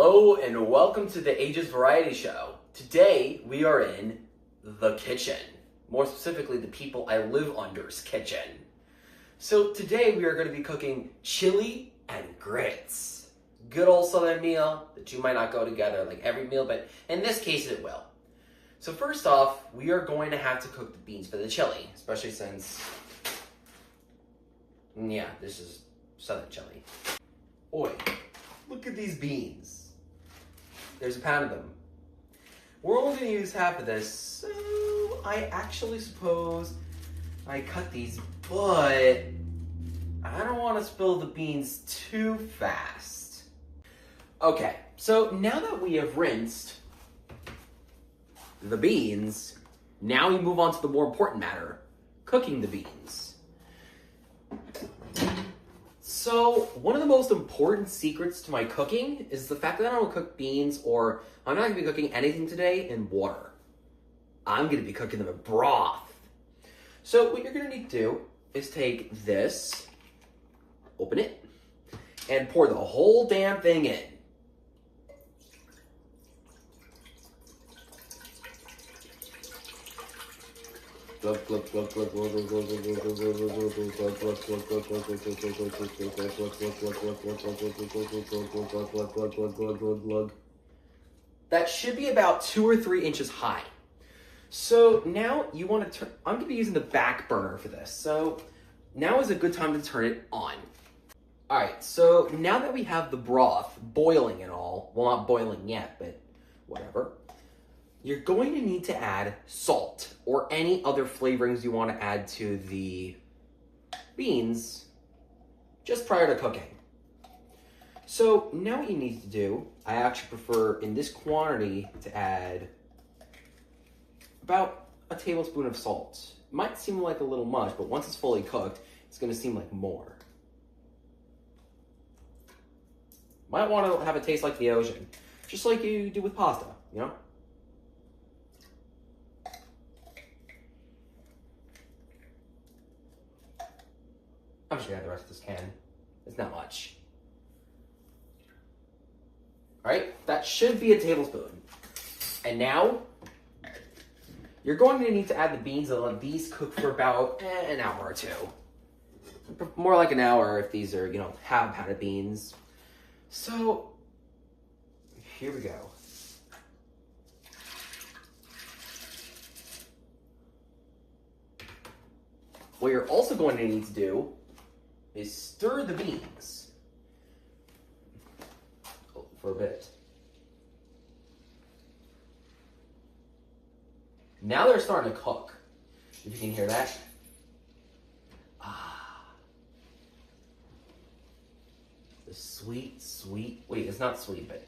Hello and welcome to the Ages Variety Show. Today we are in the kitchen. More specifically, the people I live under's kitchen. So today we are going to be cooking chili and grits. Good old Southern meal. The two might not go together like every meal, but in this case it will. So first off, we are going to have to cook the beans for the chili, especially since, this is Southern chili. Oi, look at these beans. There's a pound of them. We're only going to use half of this, so I actually suppose I cut these, but I don't want to spill the beans too fast. Okay, so now that we have rinsed the beans, now we move on to the more important matter, cooking the beans. So, one of the most important secrets to my cooking is the fact that I don't cook beans, or I'm not going to be cooking anything today in water. I'm going to be cooking them in broth. So, what you're going to need to do is take this, open it, and pour the whole damn thing in. Glug, glug, glug, glug, glug, glug, glug, glug, glug, glug, glug, glug, glug. That should be about 2 or 3 inches high. So now you want to turn, I'm going to be using the back burner for this. So now is a good time to turn it on. Alright, so now that we have the broth boiling and all, well, not boiling yet, but whatever, you're going to need to add salt or any other flavorings you want to add to the beans just prior to cooking. So now what you need to do, I actually prefer in this quantity to add about a tablespoon of salt. Might seem like a little much, but once it's fully cooked, it's going to seem like more. Might want to have it taste like the ocean, just like you do with pasta, you know? I'm just gonna add the rest of this can. It's not much. Alright, that should be a tablespoon. And now, you're going to need to add the beans and let these cook for about an hour or two. More like an hour if these are, half a pound of beans. So, here we go. What you're also going to need to do is stir the beans for a bit. Now they're starting to cook. If you can hear that. The sweet, wait, it's not sweet, but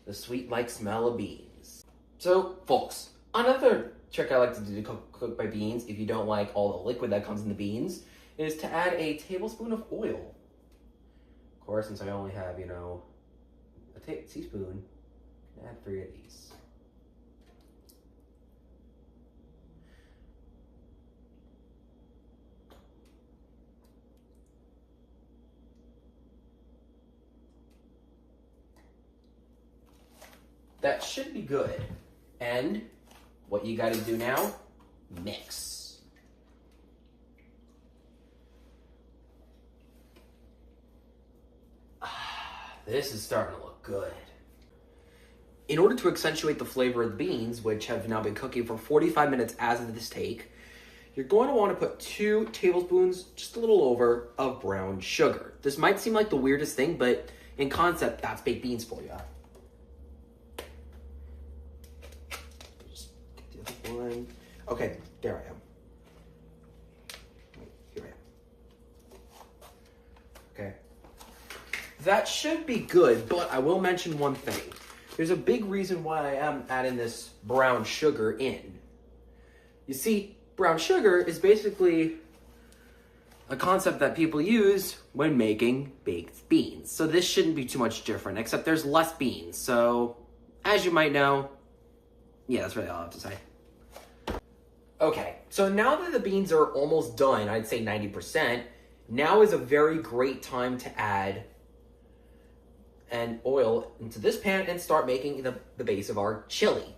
the sweet-like smell of beans. So, folks, another trick I like to do to cook my beans, if you don't like all the liquid that comes in the beans, is to add a tablespoon of oil. Of course, since I only have, a teaspoon, add 3 of these. That should be good. And what you gotta do now, mix. This is starting to look good. In order to accentuate the flavor of the beans, which have now been cooking for 45 minutes as of this take, you're going to want to put 2 tablespoons, just a little over, of brown sugar. This might seem like the weirdest thing, but in concept, that's baked beans for you. Just get the other one. Okay, there I am. Here I am. Okay. That should be good, but I will mention one thing. There's a big reason why I am adding this brown sugar in. You see, brown sugar is basically a concept that people use when making baked beans. So this shouldn't be too much different, except there's less beans. So, as you might know, that's really all I have to say. Okay, so now that the beans are almost done, I'd say 90%, now is a very great time to add and oil into this pan and start making the base of our chili.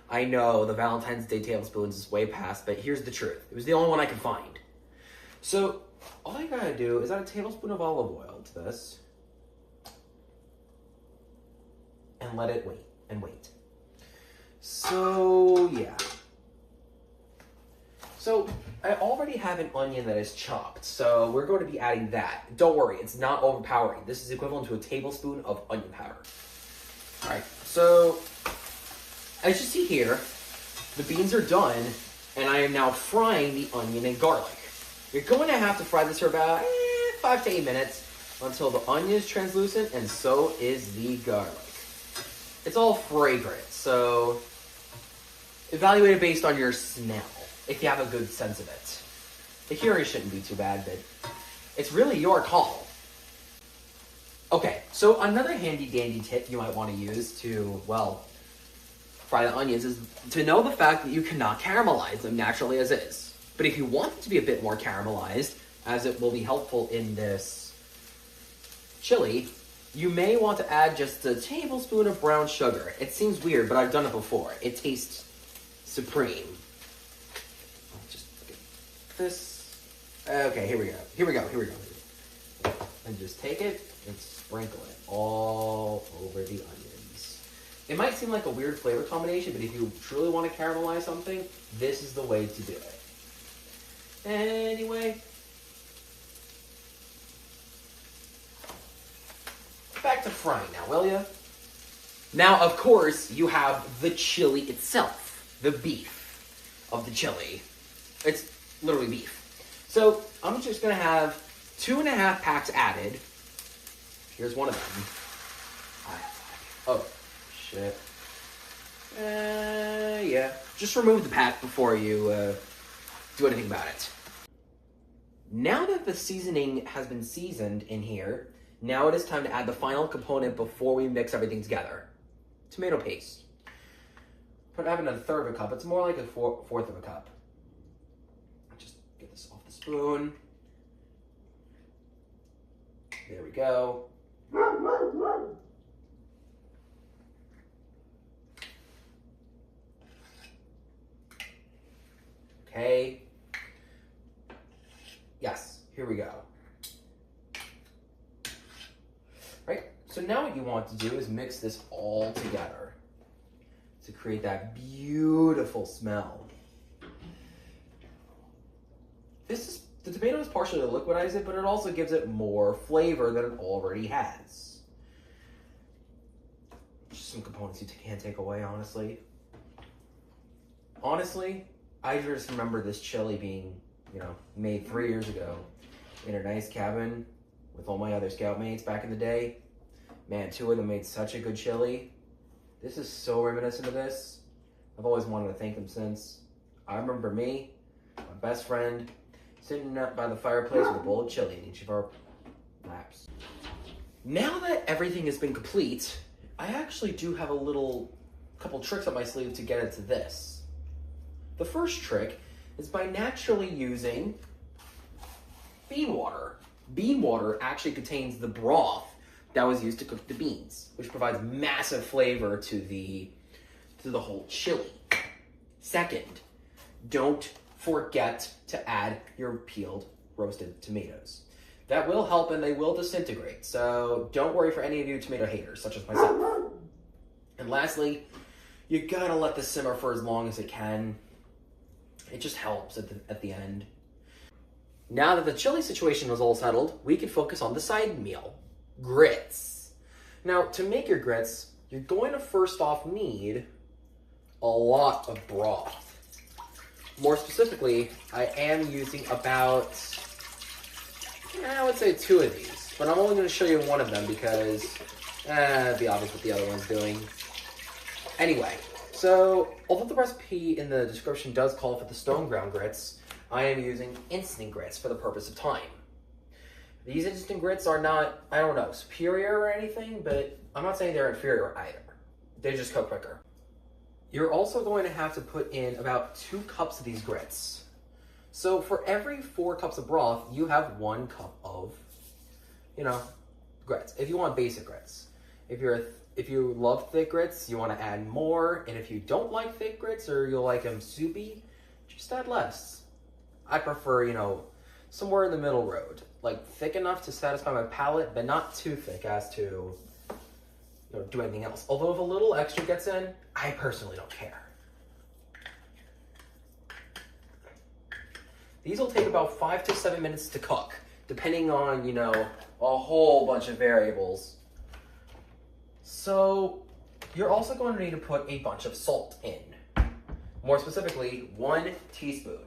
I know the Valentine's Day tablespoons is way past, but here's the truth. It was the only one I could find. So all I gotta do is add a tablespoon of olive oil to this and let it wait and wait. So yeah. So I already have an onion that is chopped, so we're going to be adding that. Don't worry, it's not overpowering. This is equivalent to a tablespoon of onion powder. All right, so as you see here, the beans are done, and I am now frying the onion and garlic. You're going to have to fry this for about 5 to 8 minutes until the onion is translucent, and so is the garlic. It's all fragrant, so evaluate it based on your smell, if you have a good sense of it. The hearing shouldn't be too bad, but it's really your call. Okay, so another handy dandy tip you might want to use to, well, fry the onions is to know the fact that you cannot caramelize them naturally as is. But if you want it to be a bit more caramelized, as it will be helpful in this chili, you may want to add just a tablespoon of brown sugar. It seems weird, but I've done it before. It tastes supreme. Just look at this. Okay, here we go. Here we go. And just take it and sprinkle it all over the onions. It might seem like a weird flavor combination, but if you truly want to caramelize something, this is the way to do it. Anyway, back to frying now, will ya? Now, of course, you have the chili itself, the beef of the chili. It's literally beef. So I'm just gonna have 2.5 packs added. Here's one of them. Oh, shit. Yeah. Just remove the pack before you do anything about it. Now that the seasoning has been seasoned in here, now it is time to add the final component before we mix everything together. Tomato paste. Put having a third of a cup. It's more like a fourth of a cup. Just get this off the spoon. There we go. Okay. Yes, here we go. Right, so now what you want to do is mix this all together to create that beautiful smell. The tomato is partially to liquidize it, but it also gives it more flavor than it already has. Just some components you can't take away, honestly. Honestly, I just remember this chili being, made 3 years ago in a nice cabin with all my other scout mates back in the day. Man, 2 of them made such a good chili. This is so reminiscent of this. I've always wanted to thank them since. I remember me, my best friend, sitting up by the fireplace with a bowl of chili in each of our laps. Now that everything has been complete, I actually do have a couple tricks up my sleeve to get it to this. The first trick is by naturally using bean water. Bean water actually contains the broth that was used to cook the beans, which provides massive flavor to the whole chili. Second, don't forget to add your peeled roasted tomatoes. That will help and they will disintegrate, so don't worry for any of you tomato haters, such as myself. And lastly, you gotta let this simmer for as long as it can. It just helps at the end. Now that the chili situation was all settled, we can focus on the side meal, grits. Now, to make your grits, you're going to first off need a lot of broth. More specifically, I am using about, I would say 2 of these, but I'm only going to show you one of them because it'd be obvious what the other one's doing. Anyway, so although the recipe in the description does call for the stone ground grits, I am using instant grits for the purpose of time. These instant grits are not, superior or anything, but I'm not saying they're inferior either. They just cook quicker. You're also going to have to put in about 2 cups of these grits. So for every 4 cups of broth, you have 1 cup of, grits, if you want basic grits. If you love thick grits, you want to add more, and if you don't like thick grits or you like them soupy, just add less. I prefer, somewhere in the middle road, like thick enough to satisfy my palate, but not too thick as to do anything else. Although if a little extra gets in, I personally don't care. These will take about 5 to 7 minutes to cook, depending on, a whole bunch of variables. So, you're also going to need to put a bunch of salt in. More specifically, 1 teaspoon.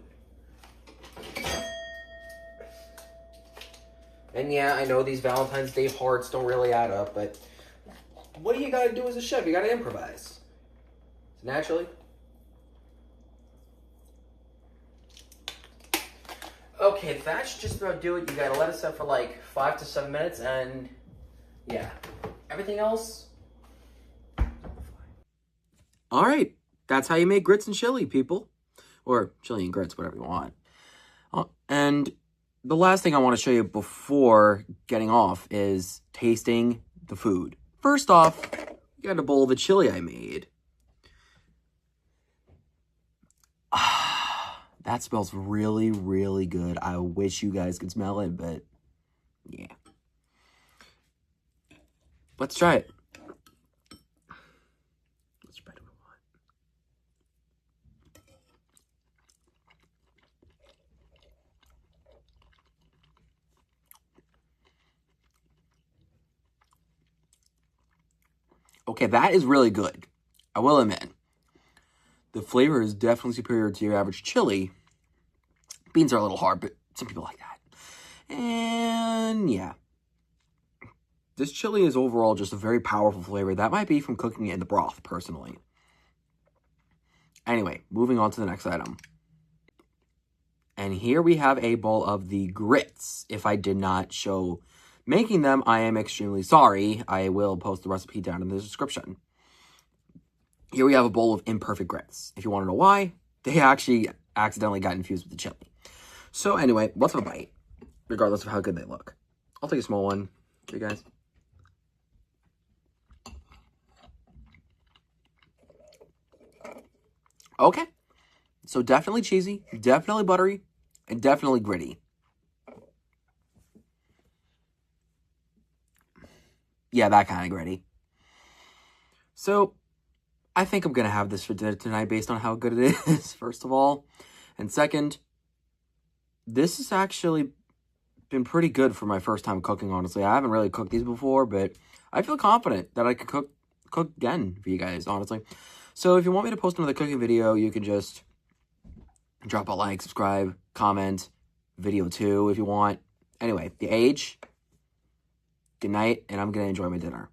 And yeah, I know these Valentine's Day hearts don't really add up, but what do you gotta do as a chef? You gotta improvise. So naturally. Okay, that's just about do it. You gotta let it set for like 5 to 7 minutes, and yeah. Everything else. Alright, that's how you make grits and chili, people. Or chili and grits, whatever you want. And the last thing I want to show you before getting off is tasting the food. First off, you got a bowl of the chili I made. That smells really, really good. I wish you guys could smell it, but yeah. Let's try it. Let's try it. Okay, that is really good. I will admit. The flavor is definitely superior to your average chili. Beans are a little hard, but some people like that. And yeah. This chili is overall just a very powerful flavor. That might be from cooking it in the broth, personally. Anyway, moving on to the next item. And here we have a bowl of the grits. If I did not show making them, I am extremely sorry. I will post the recipe down in the description. Here we have a bowl of imperfect grits. If you want to know why, they actually accidentally got infused with the chili. So anyway, let's have a bite, regardless of how good they look. I'll take a small one. Okay, guys. Okay. So definitely cheesy, definitely buttery, and definitely gritty. Yeah, that kind of gritty. So I think I'm going to have this for dinner tonight based on how good it is, first of all. And second, this has actually been pretty good for my first time cooking, honestly. I haven't really cooked these before, but I feel confident that I could cook again for you guys, honestly. So if you want me to post another cooking video, you can just drop a like, subscribe, comment, video 2 if you want. Anyway, the age, good night, and I'm going to enjoy my dinner.